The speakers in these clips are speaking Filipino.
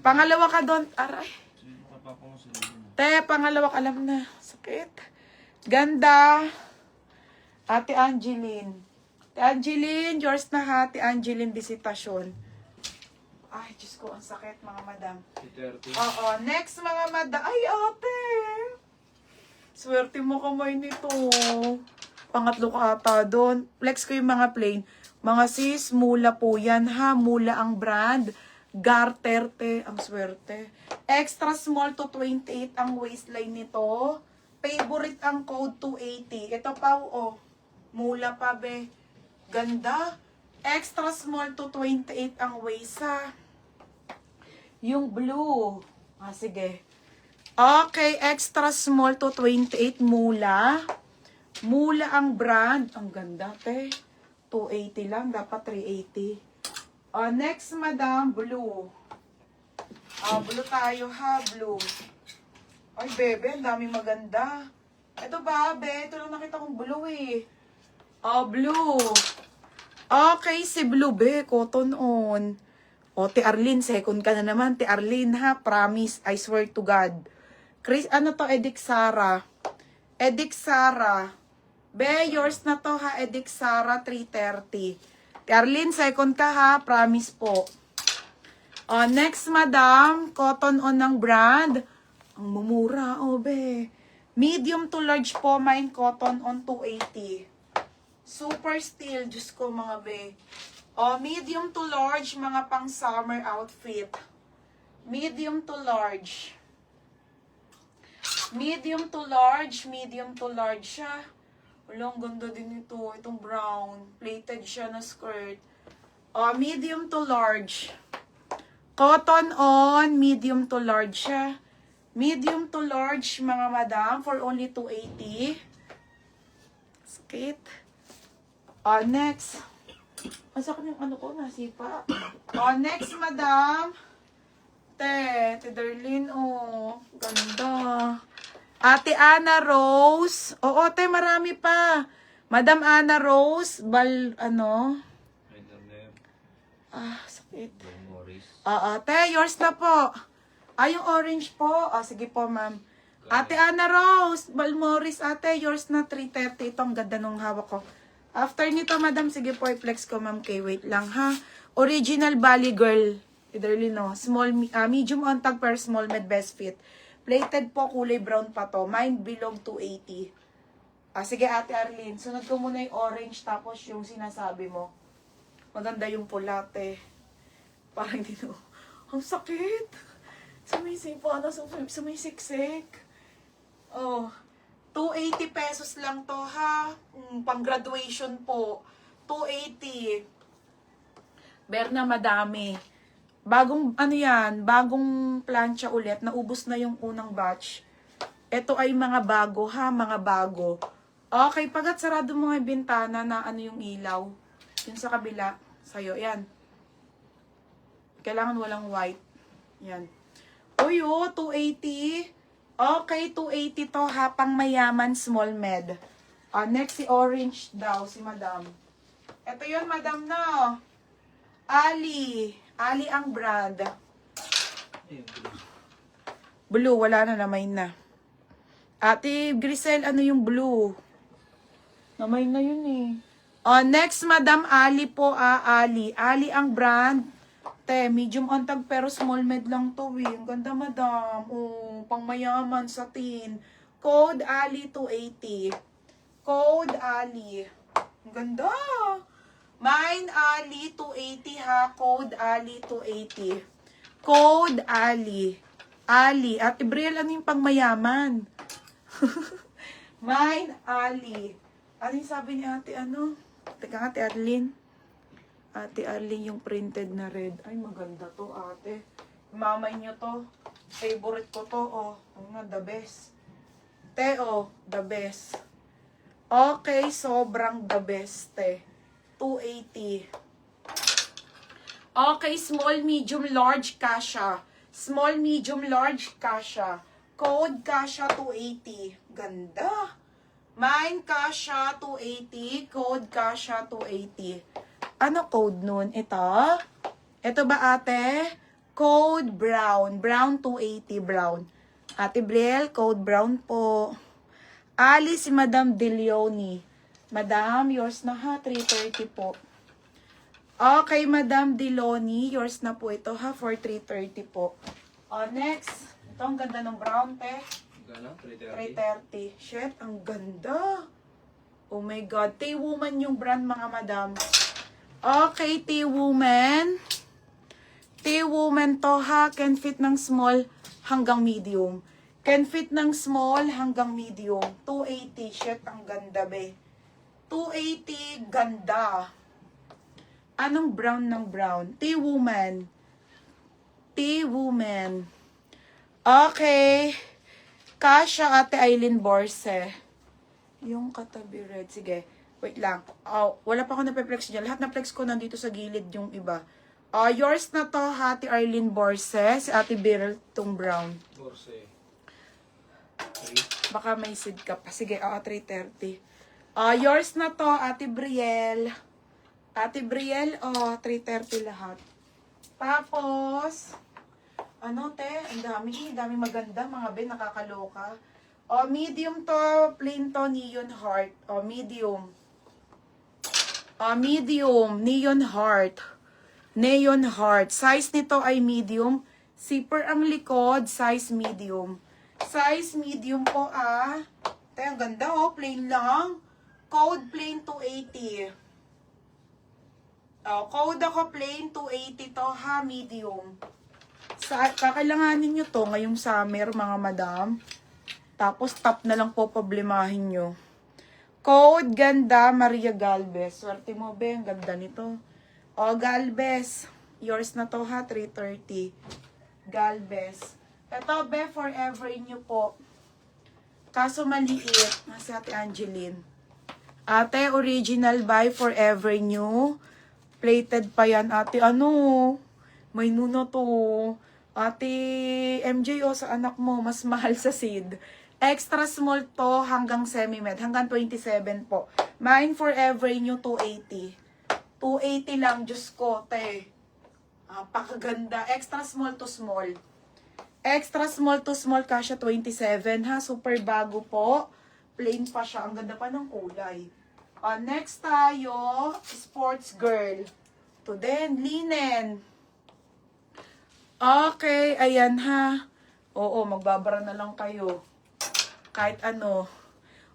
Pangalawa ka doon. Aray. Te, pangalawa ka, alam na. Sakit. Ganda. Ate Angeline. Ate Angeline, yours na ha. Ate Angeline, Visitasyon. Ay, Diyos ko, ang sakit, mga madam. Oo, next, mga madam. Ay, ate. Swerte mo kamay nito. Pangatlo ka ata doon. Flex ko yung mga plain. Mga sis, mula po yan ha. Mula ang brand. Garter, te. Ang swerte. Extra small to 28 ang waistline nito. Favorite ang code 280. Ito pa, oh. Mula pa, be. Ganda. Extra small to 28 ang waist, ha. Yung blue. Ah, sige. Okay, extra small to 28 mula. Mula ang brand. Ang ganda, te. 280 lang. Dapat 380. Next, madam, blue. Blue tayo, ha. Blue. Ay, bebe, ang daming maganda. Ito ba, be? Ito lang nakita kong blue, eh. Blue. Okay, si blue, be. Cotton on. Te Arlene, second ka na naman. Te Arlene, ha. Promise. I swear to God. Chris, ano to? Edik Sara. Edik Sara. Be, yours na to, ha. Edik Sara, 330. Te Arlene, second ka, ha. Promise po. Next, madam. Cotton on ng brand. Ang mumura, be. Medium to large po, mine cotton on 280. Super steel, Diyos ko, mga be. Medium to large, mga pang summer outfit. Medium to large. Medium to large, medium to large siya. Wala, ang ganda din ito. Itong brown. Plated siya na skirt. Medium to large. Cotton on, medium to large siya. Medium to large, mga madam, for only 280. Sakit. Next. Masakit yung ano ko, nasipa. Next, madam. Te Darlene, ganda. Ate Ana Rose. Oo, te, marami pa. Madam Ana Rose, sakit. Te, yours na po. Yung orange po. Sige po, ma'am. Ate Ana Rose, Balmoris, ate, yours na 330. Ito, ang ganda nung hawak ko. After nito, madam, sige po, i-flex ko, ma'am, kay wait lang, ha. Original Bali Girl. Iderly, no. Small, medium on tag per small med best fit. Plated po, kulay brown pa to. Mine bilog 280. Sige, ate Arlene. Sunod ko muna yung orange, tapos yung sinasabi mo. Maganda yung pulate. Parang hindi no. Ang sakit. Sumisipa na, sumisiksik. 280 pesos lang to, ha. Pang graduation po. 280. Berna, madami. Bagong, bagong plancha ulit. Naubos na yung unang batch. Ito ay mga bago, ha. Mga bago. Okay, pagkat sarado mo yung bintana na yung ilaw. Yung sa kabila. Sa'yo, yan. Kailangan walang white. Yan. 280. Okay, 280 to, ha. Pang mayaman, small med. Next, si orange daw, si madam. Ito yun, madam, no. Ali. Ali ang brand. Blue, wala na, namain na. Ate Grisel, ano yung blue? Namain na yun, eh. Next, madam, Ali po, Ali. Ali ang brand. Medium on tag pero small med lang to, eh. Ang ganda, madam. Pang mayaman sa tin. Code Ali 280. Code Ali. Ang ganda. Mine Ali 280, ha. Code Ali 280. Code Ali. Ali. At Ibriel, ano yung pang mayaman? Mine Ali. Ano yung sabi ni ate, Teka, ate Arlene. Ate Arlene, yung printed na red. Ay, maganda to, ate. Mamay nyo to. Favorite ko to, the best. The best. Okay, sobrang the best, 280. Okay, small, medium, large, kasha. Small, medium, large, kasha. Code, kasha, 280. Ganda. Mine, kasha, 280. Code, kasha, 280. Ano code nun? Ito? Ito ba, ate? Code brown. Brown 280 brown. Ate Brielle, code brown po. Ali, si Madam Deleoni. Madam, yours na ha, 330 po. Okay, Madam Deloni, yours na po ito ha, for 330 po. Next. Ito, ang ganda ng brown, te. Gano'n? 330. 330. Shit, ang ganda. Oh my God. T-Woman yung brand, mga madam. Okay, T-Woman. T-Woman to ha. Can fit ng small hanggang medium. Can fit ng small hanggang medium. 280. Shit, ang ganda, be. 280, ganda. Anong brown ng brown? T-Woman. T-Woman. Okay. Kasha, Ate Aileen Borse. Yung katabi red. Sige. Wait lang. Wala pa ako na-flex dyan. Lahat na flex ko nandito sa gilid yung iba. Yours na to, Ate Aileen Borse. Si Ate Beryl, tong brown. Borse. Baka may seed ka pa. Sige, 330. Yours na to, Ate Brielle. Ate Brielle, 330 lahat. Tapos, ano te, ang dami maganda, mga ben, nakakaloka. Medium to, plain to, neon heart. Medium. Medium, neon heart. Neon heart. Size nito ay medium. Zipper ang likod, size medium. Size medium po te, ang ganda plain lang. Code plain 280. Code ako plain 280 to ha, medium. Kakailanganin nyo to ngayong summer, mga madam. Tapos top na lang po problemahin nyo. Code ganda, Maria Galvez. Swerte mo, be, ang ganda nito. Galvez. Yours na to ha, 330. Galvez. Ito, be, forever inyo po. Kaso maliit. Si Ate Angeline. Ate, original by forever new. Plated pa yan, ate. Ano? May nuno to. Ate MJ, sa anak mo, mas mahal sa seed. Extra small to hanggang semi-med. Hanggang 27 po. Mine forever new, 280. 280 lang, Diyos ko, te. Pakaganda. Extra small to small. Extra small to small, kasya 27 ha. Super bago po. Plain pa siya. Ang ganda pa ng kulay. Next tayo, sports girl. To din, linen. Okay, ayan ha. Oo, magbabara na lang kayo. Kahit ano.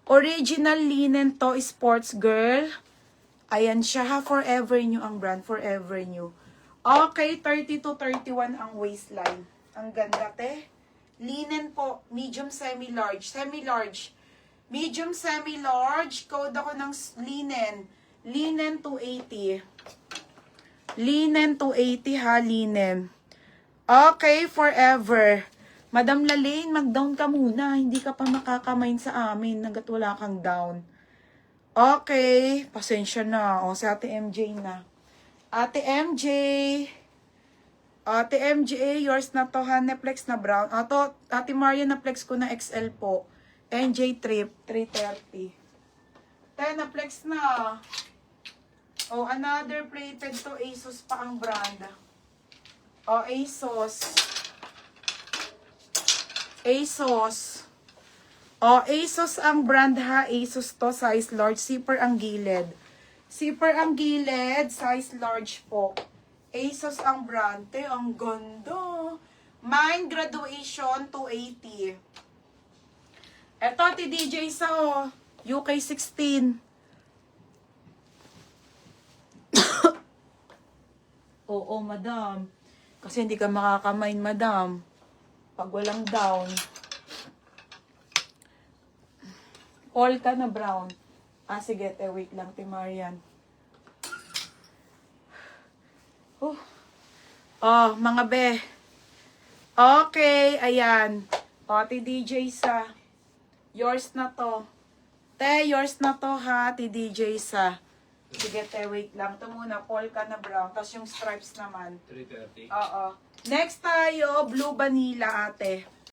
Original linen to, sports girl. Ayan siya ha, forever new ang brand, forever new. Okay, 30 to 31 ang waistline. Ang ganda, te. Linen po, medium, semi-large. Semi-large. Medium, semi-large. Code ako ng linen. Linen 280. Linen 280 ha, linen. Okay, forever. Madam Lalaine, mag-down ka muna. Hindi ka pa makakamain sa amin hanggat wala kang down. Okay, pasensya na. Si Ate MJ na. Ate MJ. Ate MJ, yours na to ha, Neplex na brown. Ate Maria, na-flex ko na XL po. NJ Trip, 330. Na-flex na. Another plated to. ASOS pa ang brand. ASOS. ASOS. ASOS ang brand ha. ASOS to, size large. Zipper ang gilid. Zipper ang gilid, size large po. ASOS ang brand. Ang ganda. Mine graduation, 280. Eto, Ate DJ sa UK 16. Oo, madam. Kasi hindi ka makakamain, madam. Pag walang down. All ka na brown. Sige, wait lang, Timarian. Mga be. Okay, ayan. Ate DJ sa. Yours na to. Te, yours na to ha, Ate DJ sa. Sige, te, wait lang. Ito muna, polka na brown. Tapos yung stripes naman. 330. Next tayo, blue vanilla, ate.